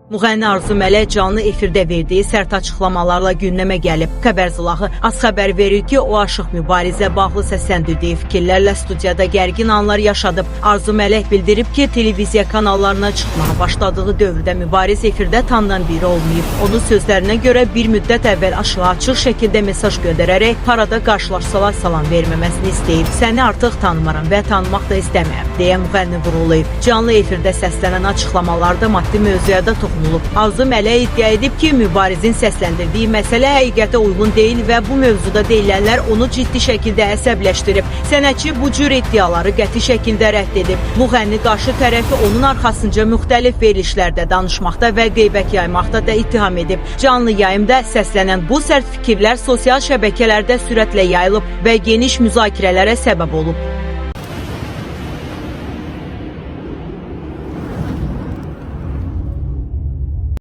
Müğənni Arzu Mələk canlı efirdə verdiyi sərt açıqlamalarla gündəmə gəlib. Xəbər zılağı az xəbər verir ki, o Aşıq mübarizə bağlı səsləndirdiyi fikirlərlə studiyada gərgin anlar yaşadıb. Arzu Mələk bildirib ki, televiziya kanallarına çıxmağa başladığı dövrdə mübariz efirdə tanınan biri olmayıb. Onun sözlərinə görə bir müddət əvvəl Aşığa açıq şəkildə mesaj göndərərək parada qarşılaşsalar salam verməməsini istəyib. Səni artıq tanımaram və tanımaq da istəmirəm, deyə müğənni vurğulayıb. Canlı efirdə səslənən açıqlamalarda maddi mövzuya da toxunulub. Arzu Mələk iddia edib ki, mübarizin səsləndirdiyi məsələ həqiqətə uyğun deyil və bu mövzuda deyilənlər onu ciddi şəkildə əsəbləşdirib. Sənətçi bu cür iddiaları qəti şəkildə rədd edib. Müğənni qarşı tərəfi onun arxasınca müxtəlif verilişlərdə danışmaqda və qeybət yaymaqda da ittiham edib. Canlı yayımda səslənən bu sərt fikirlər sosial şəbəkələrdə sürətlə yayılıb və geniş müzakirələrə səbəb olub.